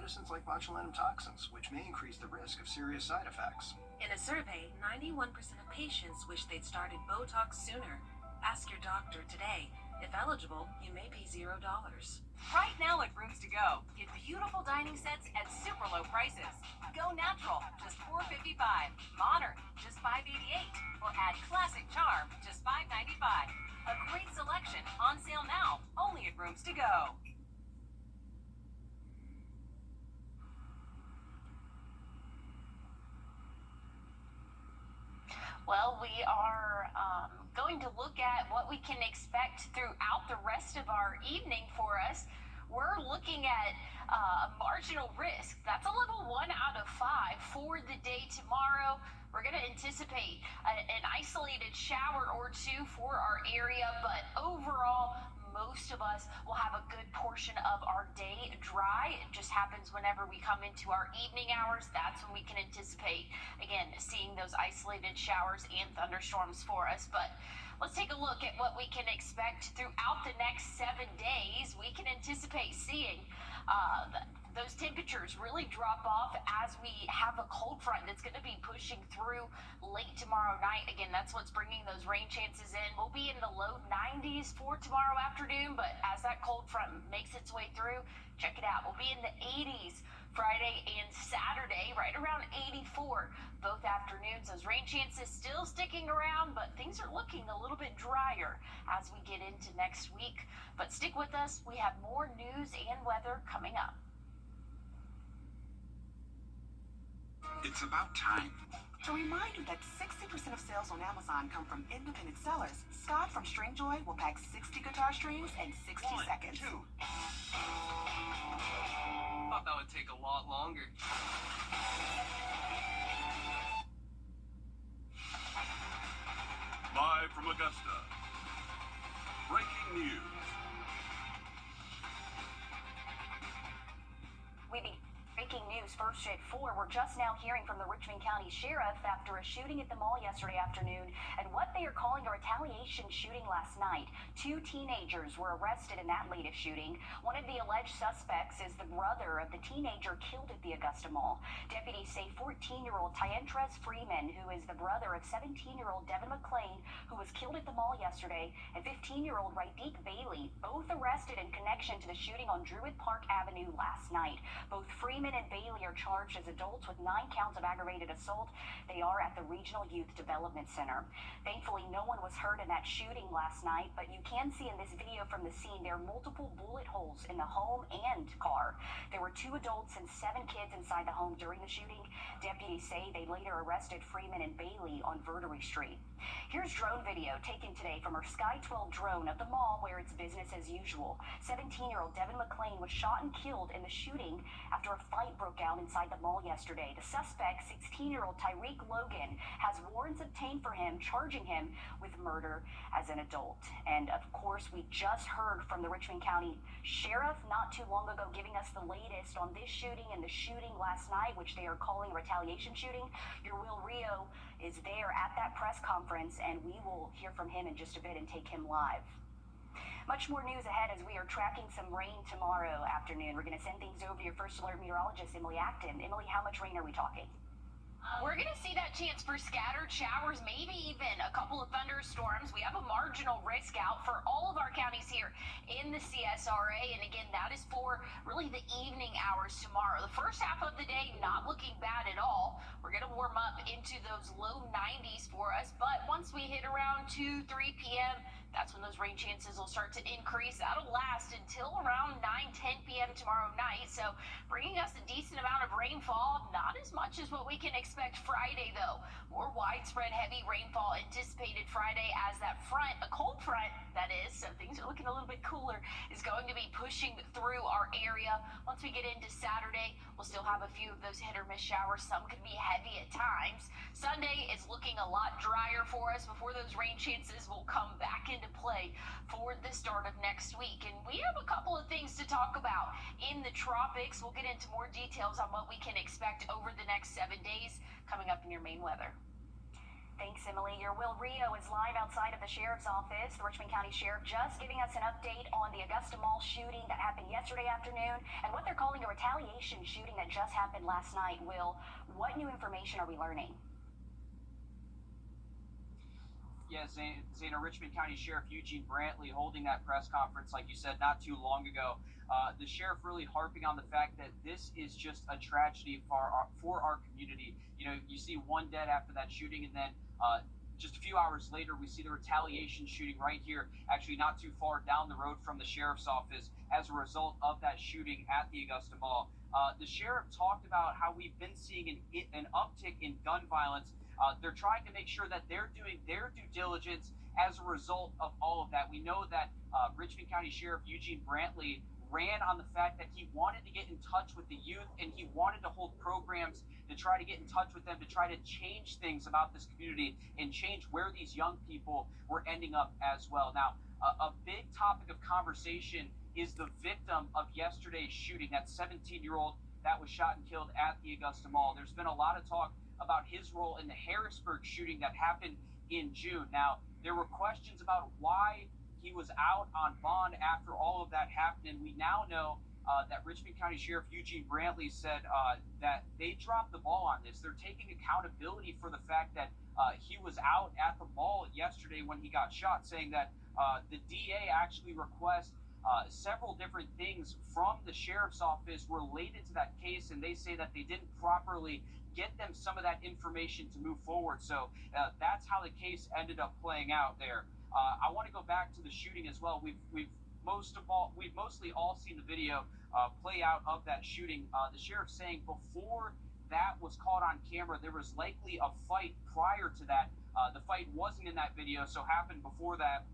medicines like botulinum toxins, which may increase the risk of serious side effects. In a survey, 91% of patients wish they'd started Botox sooner. Ask your doctor today. If eligible, you may pay $0. Right now at Rooms to Go, get beautiful dining sets at super low prices. Go natural, just $4.55. Modern, just $5.88. Or add classic charm, just $5.95. A great selection on sale now, only at Rooms to Go. Well, we are going to look at what we can expect throughout the rest of our evening for us. We're looking at a marginal risk. That's a level 1 out of 5 for the day tomorrow. We're going to anticipate an isolated shower or two for our area, but overall, most of us will have a good portion of our day dry. It just happens whenever we come into our evening hours. That's when we can anticipate, again, seeing those isolated showers and thunderstorms for us. But let's take a look at what we can expect throughout the next 7 days. We can anticipate seeing those temperatures really drop off as we have a cold front that's going to be pushing through late tomorrow night. Again, that's what's bringing those rain chances in. We'll be in the low 90s for tomorrow afternoon, but as that cold front makes its way through, check it out. We'll be in the 80s Friday and Saturday, right around 84 both afternoons. Those rain chances still sticking around, but things are looking a little bit drier as we get into next week. But stick with us. We have more news and weather coming up. It's about time. To remind you that 60% of sales on Amazon come from independent sellers, Scott from Stringjoy will pack 60 guitar strings in 60 seconds. 1, 2. Thought that would take a lot longer. Live from Augusta. Breaking news. Breaking news first at 4. We're just now hearing from the Richmond County Sheriff after a shooting at the mall yesterday afternoon and what they are calling a retaliation shooting last night. 2 teenagers were arrested in that latest shooting. One of the alleged suspects is the brother of the teenager killed at the Augusta Mall. Deputies say 14-year-old Tyentrez Freeman, who is the brother of 17-year-old Devin McClain, who was killed at the mall yesterday, and 15-year-old Wrdw Bailey, both arrested in connection to the shooting on Druid Park Avenue last night. Both Freeman and Bailey are charged as adults with 9 counts of aggravated assault. They are at the Regional Youth Development Center. Thankfully, no one was hurt in that shooting last night, but you can see in this video from the scene there are multiple bullet holes in the home and car. There were 2 adults and 7 kids inside the home during the shooting. Deputies say they later arrested Freeman and Bailey on Wrdw Street. Here's drone video taken today from our Sky 12 drone of the mall where it's business as usual. 17-year-old Devin McClain was shot and killed in the shooting after a fight broke out inside the mall yesterday. The suspect, 16-year-old Tyreek Logan, has warrants obtained for him, charging him with murder as an adult. And of course, we just heard from the Richmond County Sheriff not too long ago giving us the latest on this shooting and the shooting last night, which they are calling a retaliation shooting. Your Will Rio is there at that press conference, and we will hear from him in just a bit and take him live. Much more news ahead as we are tracking some rain tomorrow afternoon. We're going to send things over to your first alert meteorologist, Emily Acton. Emily, how much rain are we talking? We're going to see that chance for scattered showers, maybe even a couple of thunderstorms. We have a marginal risk out for all of our counties here in the CSRA. And again, that is for really the evening hours tomorrow. The first half of the day, not looking bad at all. We're going to warm up into those low 90s for us. But once we hit around 2, 3 p.m., that's when those rain chances will start to increase. That'll last until around 9, 10 p.m. tomorrow night. So bringing us a decent amount of rainfall, not as much as what we can expect Friday, though. More widespread heavy rainfall anticipated Friday as that front, a cold front, that is, so things are looking a little bit cooler, is going to be pushing through our area. Once we get into Saturday, we'll still have a few of those hit or miss showers. Some could be heavy at times. Sunday is looking a lot drier for us before those rain chances will come back into play for the start of next week. And we have a couple of things to talk about in the tropics. We'll get into more details on what we can expect over the next 7 days coming up in your main weather. Thanks, Emily. Your Wrdw is live outside of the sheriff's office. The Richmond County Sheriff just giving us an update on the Augusta Mall shooting that happened yesterday afternoon and what they're calling a retaliation shooting that just happened last night. Will, what new information are we learning? Yes, Zana, Richmond County Sheriff Eugene Brantley holding that press conference, like you said, not too long ago. The sheriff really harping on the fact that this is just a tragedy for our community. You know, you see one dead after that shooting, and then just a few hours later, we see the retaliation shooting right here, actually not too far down the road from the sheriff's office as a result of that shooting at the Augusta Mall. The sheriff talked about how we've been seeing an uptick in gun violence. They're trying to make sure that they're doing their due diligence as a result of all of that. We know that Richmond County Sheriff Eugene Brantley ran on the fact that he wanted to get in touch with the youth and he wanted to hold programs to try to get in touch with them, to try to change things about this community and change where these young people were ending up as well. Now, a big topic of conversation is the victim of yesterday's shooting, that 17-year-old that was shot and killed at the Augusta Mall. There's been a lot of talk about his role in the Harrisburg shooting that happened in June. Now, there were questions about why he was out on bond after all of that happened, and we now know that Richmond County Sheriff Eugene Brantley said that they dropped the ball on this. They're taking accountability for the fact that he was out at the mall yesterday when he got shot, saying that the DA actually requests several different things from the sheriff's office related to that case, and they say that they didn't properly get them some of that information to move forward. So that's how the case ended up playing out there. I want to go back to the shooting as well. We've mostly all seen the video play out of that shooting. The sheriff saying before that was caught on camera, there was likely a fight prior to that. The fight wasn't in that video, so happened before that.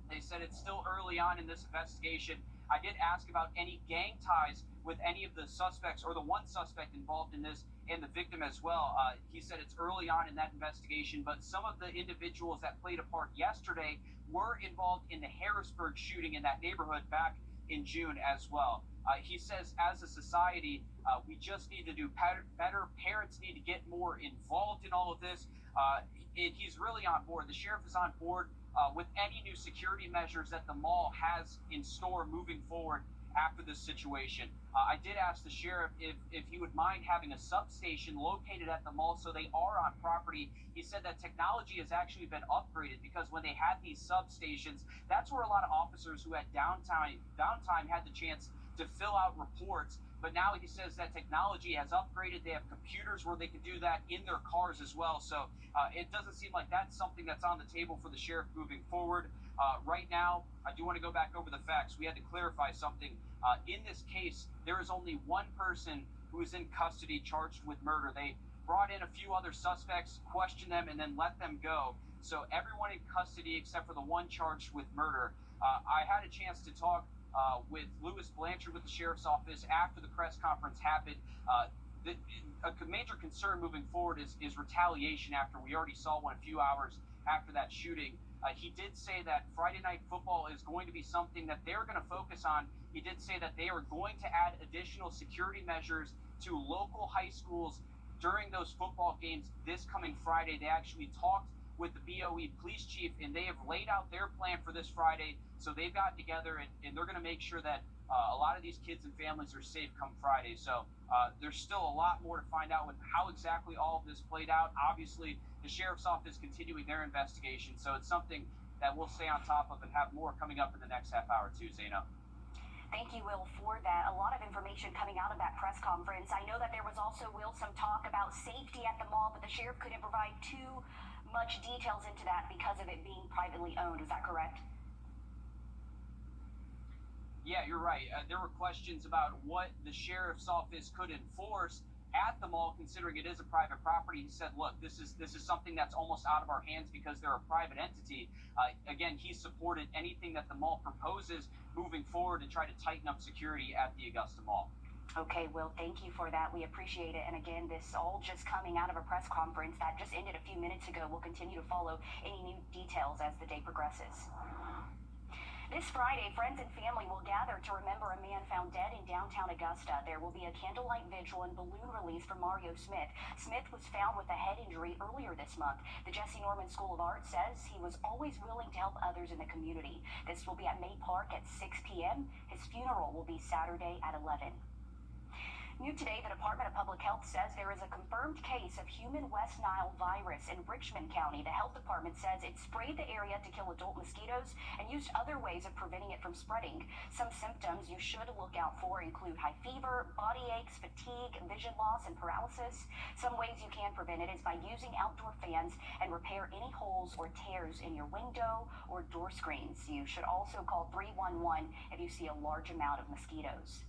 They said it's still early on in this investigation. I did ask about any gang ties with any of the suspects or the one suspect involved in this and the victim as well. He said it's early on in that investigation, but some of the individuals that played a part yesterday were involved in the Harrisburg shooting in that neighborhood back in June as well. He says as a society, we just need to do better. Parents need to get more involved in all of this. He's really on board. The sheriff is on board with any new security measures that the mall has in store moving forward after this situation. I did ask the sheriff if he would mind having a substation located at the mall so they are on property. He said that technology has actually been upgraded because when they had these substations, that's where a lot of officers who had downtime had the chance to fill out reports. But now he says that technology has upgraded. They have computers where they can do that in their cars as well. So it doesn't seem like that's something that's on the table for the sheriff moving forward. Right now, I do want to go back over the facts. We had to clarify something. In this case, there is only one person who is in custody charged with murder. They brought in a few other suspects, questioned them, and then let them go. So everyone in custody except for the one charged with murder. I had a chance to talk with Lewis Blanchard with the sheriff's office after the press conference happened. A major concern moving forward is retaliation after we already saw one a few hours after that shooting. He did say that Friday night football is going to be something that they're going to focus on. He did say that they are going to add additional security measures to local high schools during those football games this coming Friday. They actually talked with the BOE police chief, and they have laid out their plan for this Friday. So they've gotten together, and they're going to make sure that a lot of these kids and families are safe come Friday. So there's still a lot more to find out with how exactly all of this played out. Obviously, the sheriff's office continuing their investigation, so it's something that we'll stay on top of and have more coming up in the next half hour too, Zaino. Thank you, Will, for that. A lot of information coming out of that press conference. I know that there was also, Will, some talk about safety at the mall, but the sheriff couldn't provide too much details into that because of it being privately owned. Is that correct? Yeah, you're right. There were questions about what the sheriff's office could enforce at the mall, considering it is a private property. He said, look, this is something that's almost out of our hands because they're a private entity. Again, he supported anything that the mall proposes moving forward to try to tighten up security at the Augusta Mall. Okay, Will, thank you for that. We appreciate it. And again, this all just coming out of a press conference that just ended a few minutes ago. We'll continue to follow any new details as the day progresses. This Friday, friends and family will gather to remember a man found dead in downtown Augusta. There will be a candlelight vigil and balloon release for Mario Smith. Smith was found with a head injury earlier this month. The Jesse Norman School of Art says he was always willing to help others in the community. This will be at May Park at 6 p.m. His funeral will be Saturday at 11. New today, the Department of Public Health says there is a confirmed case of human West Nile virus in Richmond County. The health department says it sprayed the area to kill adult mosquitoes and used other ways of preventing it from spreading. Some symptoms you should look out for include high fever, body aches, fatigue, vision loss, and paralysis. Some ways you can prevent it is by using outdoor fans and repair any holes or tears in your window or door screens. You should also call 311 if you see a large amount of mosquitoes.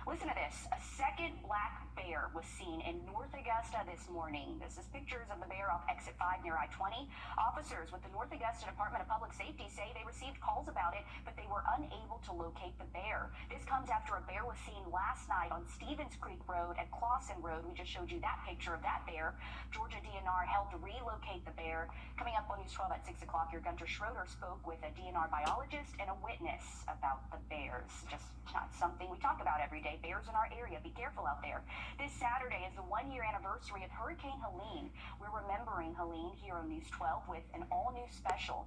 Listen to this. A second black bear was seen in North Augusta this morning. This is pictures of the bear off Exit 5 near I-20. Officers with the North Augusta Department of Public Safety say they received calls about it, but they were unable to locate the bear. This comes after a bear was seen last night on Stevens Creek Road and Clawson Road. We just showed you that picture of that bear. Georgia DNR helped relocate the bear. Coming up on News 12 at 6 o'clock, your Gunter Schroeder spoke with a DNR biologist and a witness about the bears. Just not something we talk about every day. Bears in our area, be careful out there. This Saturday is the 1-year anniversary of Hurricane Helene. We're remembering Helene here on News 12 with an all-new special.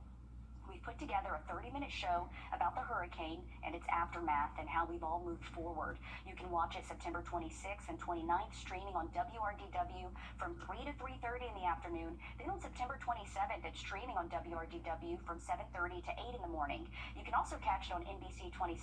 We've put together a 30-minute show about the hurricane and its aftermath and how we've all moved forward. You can watch it September 26th and 29th, streaming on WRDW from 3 to 3:30 in the afternoon. Then on September 27th, it's streaming on WRDW from 7:30 to 8 in the morning. You can also catch it on NBC 26